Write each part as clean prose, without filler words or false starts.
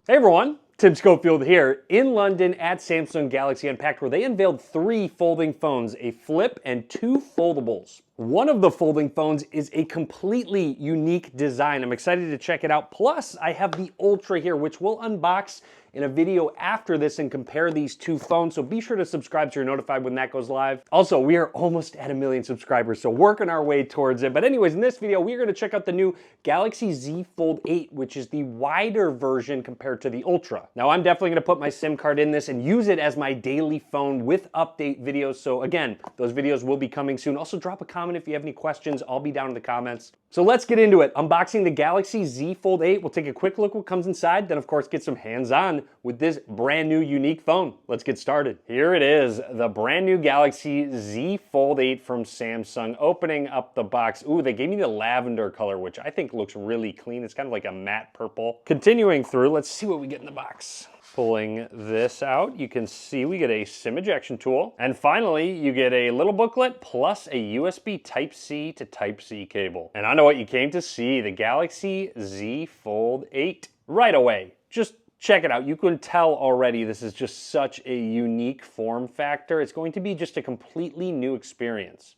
Hey everyone, Tim Schofield here in London at Samsung Galaxy Unpacked, where they unveiled 3 folding phones, a flip and 2 foldables. One of the folding phones is a completely unique design. I'm excited to check it out. Plus, I have the Ultra here, which we'll unbox in a video after this and compare these 2 phones, so be sure to subscribe so you're notified when that goes live. Also, we are almost at 1 million subscribers, so working our way towards it. But anyways, in this video, we're gonna check out the new Galaxy Z Fold 8, which is the wider version compared to the Ultra. Now, I'm definitely gonna put my SIM card in this and use it as my daily phone with update videos. So again, those videos will be coming soon. Also, drop a comment if you have any questions. I'll be down in the comments. So let's get into it. Unboxing the Galaxy Z Fold 8. We'll take a quick look what comes inside, then of course get some hands-on with this brand new unique phone. Let's get started. Here it is, the brand new Galaxy Z Fold 8 from Samsung. Opening up the box. Ooh, they gave me the lavender color, which I think looks really clean. It's kind of like a matte purple. Continuing through, let's see what we get in the box. Pulling this out, you can see we get a SIM ejection tool. And finally, you get a little booklet plus a USB Type-C to Type-C cable. And I know what you came to see, the Galaxy Z Fold 8. Right away, just check it out. You can tell already this is just such a unique form factor. It's going to be just a completely new experience.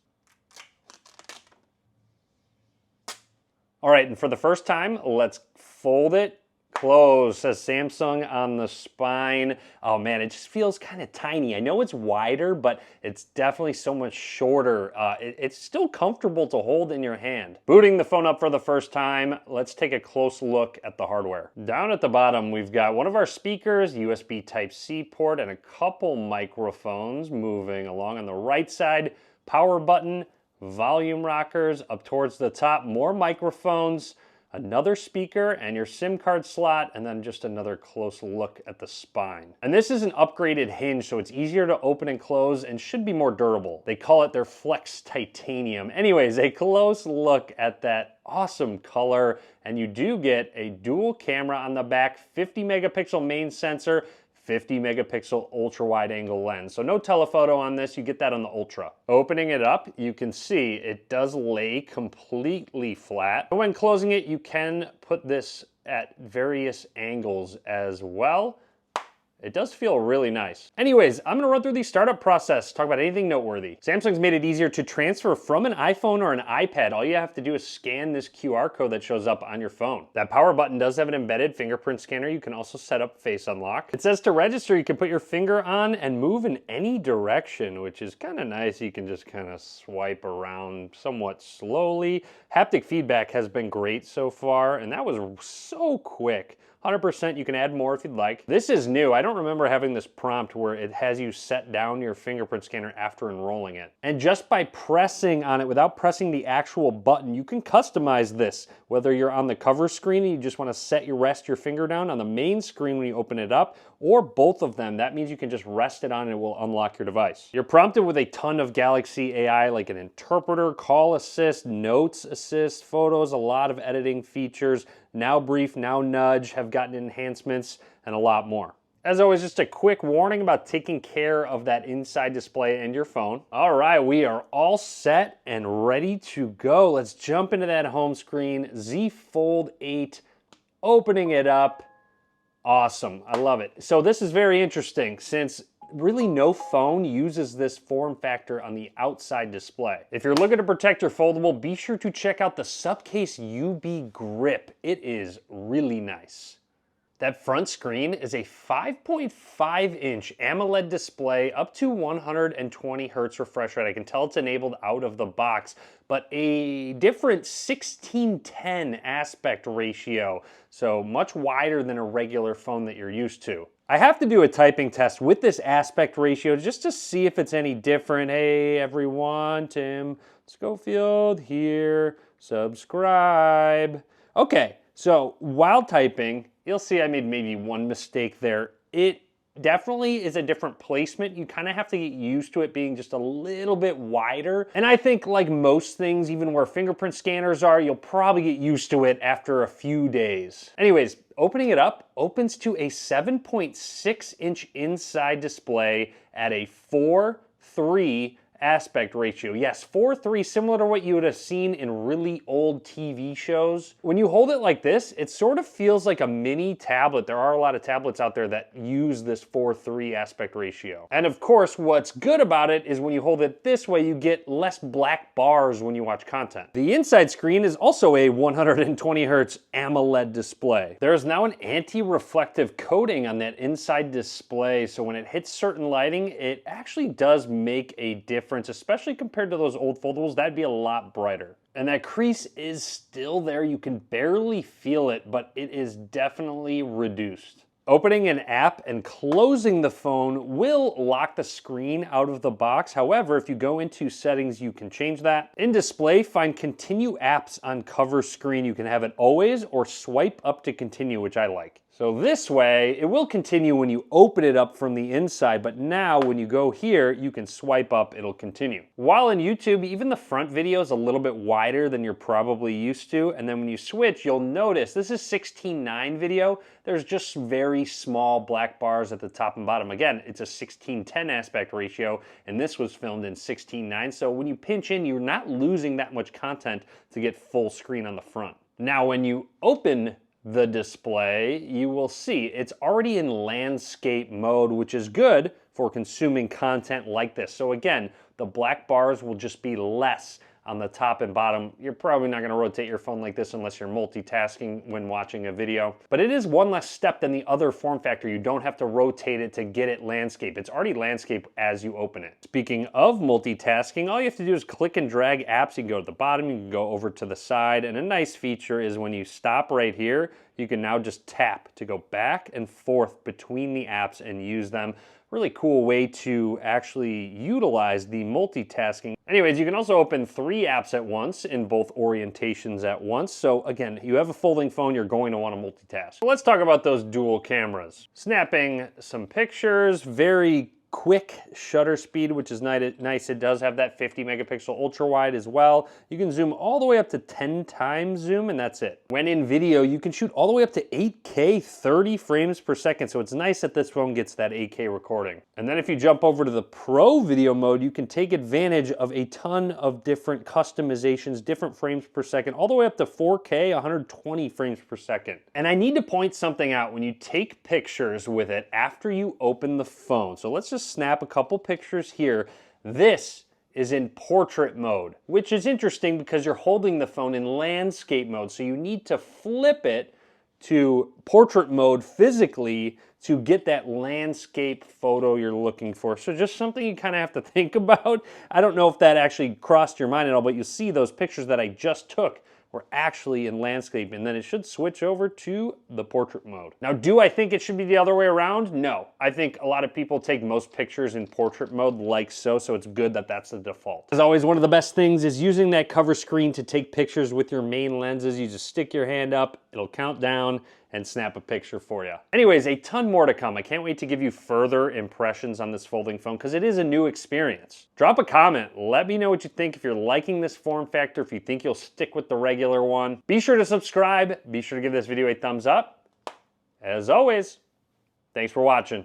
All right, and for the first time, let's fold it. Close, says Samsung on the spine. Oh man, it just feels kind of tiny. I know it's wider, but it's definitely so much shorter. It's still comfortable to hold in your hand. Booting the phone up for the first time, let's take a close look at the hardware. Down at the bottom, we've got one of our speakers, USB Type-C port, and a couple microphones moving along on the right side. Power button, volume rockers, up towards the top, more microphones, another speaker and your SIM card slot, and then just another close look at the spine. And this is an upgraded hinge, so it's easier to open and close and should be more durable. They call it their Flex Titanium. Anyways, a close look at that awesome color, and you do get a dual camera on the back, 50 megapixel main sensor, 50 megapixel ultra wide angle lens. So no telephoto on this, you get that on the Ultra. Opening it up, you can see it does lay completely flat. When closing it, you can put this at various angles as well. It does feel really nice. Anyways, I'm gonna run through the startup process, talk about anything noteworthy. Samsung's made it easier to transfer from an iPhone or an iPad. All you have to do is scan this QR code that shows up on your phone. That power button does have an embedded fingerprint scanner. You can also set up Face Unlock. It says to register, you can put your finger on and move in any direction, which is kind of nice. You can just kind of swipe around somewhat slowly. Haptic feedback has been great so far, and that was so quick. 100%, you can add more if you'd like. This is new. I don't remember having this prompt where it has you set down your fingerprint scanner after enrolling it. And just by pressing on it without pressing the actual button, you can customize this. Whether you're on the cover screen and you just want to rest your finger down on the main screen when you open it up, or both of them. That means you can just rest it on and it will unlock your device. You're prompted with a ton of Galaxy AI, like an interpreter, call assist, notes assist, photos, a lot of editing features. Now Brief, Now Nudge have gotten enhancements, and a lot more. As always, just a quick warning about taking care of that inside display and your phone. All right, we are all set and ready to go. Let's jump into that home screen. Z Fold 8, opening it up. Awesome, I love it. So this is very interesting since really no phone uses this form factor on the outside display. If you're looking to protect your foldable, be sure to check out the Subcase UB Grip. It is really nice. That front screen is a 5.5-inch AMOLED display up to 120 Hz refresh rate. I can tell it's enabled out of the box, but a different 16:10 aspect ratio, so much wider than a regular phone that you're used to. I have to do a typing test with this aspect ratio just to see if it's any different. Hey everyone, Tim Schofield here, subscribe. Okay, so while typing, you'll see I made maybe one mistake there. It definitely is a different placement. You kind of have to get used to it being just a little bit wider. And I think like most things, even where fingerprint scanners are, you'll probably get used to it after a few days. Anyways, opening it up, opens to a 7.6-inch inside display at a 4:3 aspect ratio. Yes, 4:3, similar to what you would have seen in really old TV shows. When you hold it like this, it sort of feels like a mini tablet. There are a lot of tablets out there that use this 4:3 aspect ratio. And of course, what's good about it is when you hold it this way, you get less black bars when you watch content. The inside screen is also a 120 hertz AMOLED display. There is now an anti-reflective coating on that inside display, so when it hits certain lighting, it actually does make a difference, especially compared to those old foldables. That'd be a lot brighter. And that crease is still there. You can barely feel it, but it is definitely reduced. Opening an app and closing the phone will lock the screen out of the box. However, if you go into settings, you can change that. In display, find continue apps on cover screen. You can have it always or swipe up to continue, which I like. So this way, it will continue when you open it up from the inside, but now when you go here, you can swipe up, it'll continue. While in YouTube, even the front video is a little bit wider than you're probably used to, and then when you switch, you'll notice, this is 16:9 video, there's just very small black bars at the top and bottom. Again, it's a 16:10 aspect ratio, and this was filmed in 16:9, so when you pinch in, you're not losing that much content to get full screen on the front. Now, when you open the display, you will see it's already in landscape mode, which is good for consuming content like this. So again, the black bars will just be less on the top and bottom. You're probably not going to rotate your phone like this unless you're multitasking when watching a video. But it is one less step than the other form factor. You don't have to rotate it to get it landscape. It's already landscape as you open it. Speaking of multitasking, all you have to do is click and drag apps. You can go to the bottom, you can go over to the side, and a nice feature is when you stop right here, you can now just tap to go back and forth between the apps and use them. Really cool way to actually utilize the multitasking. Anyways, you can also open 3 apps at once in both orientations at once. So again, you have a folding phone, you're going to want to multitask. So let's talk about those dual cameras. Snapping some pictures, very quick shutter speed, which is nice. It does have that 50 megapixel ultra wide as well. You can zoom all the way up to 10 times zoom, and that's it. When in video, you can shoot all the way up to 8K 30 frames per second, so it's nice that this phone gets that 8K recording. And then if you jump over to the Pro video mode, you can take advantage of a ton of different customizations, different frames per second, all the way up to 4K 120 frames per second. And I need to point something out when you take pictures with it after you open the phone. So let's just snap a couple pictures here. This is in portrait mode, which is interesting because you're holding the phone in landscape mode. So you need to flip it to portrait mode physically to get that landscape photo you're looking for. So just something you kind of have to think about. I don't know if that actually crossed your mind at all, but you see those pictures that I just took were actually in landscape, and then it should switch over to the portrait mode. Now, do I think it should be the other way around? No. I think a lot of people take most pictures in portrait mode like so it's good that that's the default. As always, one of the best things is using that cover screen to take pictures with your main lenses. You just stick your hand up, it'll count down, and snap a picture for you. Anyways, a ton more to come. I can't wait to give you further impressions on this folding phone because it is a new experience. Drop a comment. Let me know what you think. If you're liking this form factor, if you think you'll stick with the regular one. Be sure to subscribe. Be sure to give this video a thumbs up. As always, thanks for watching.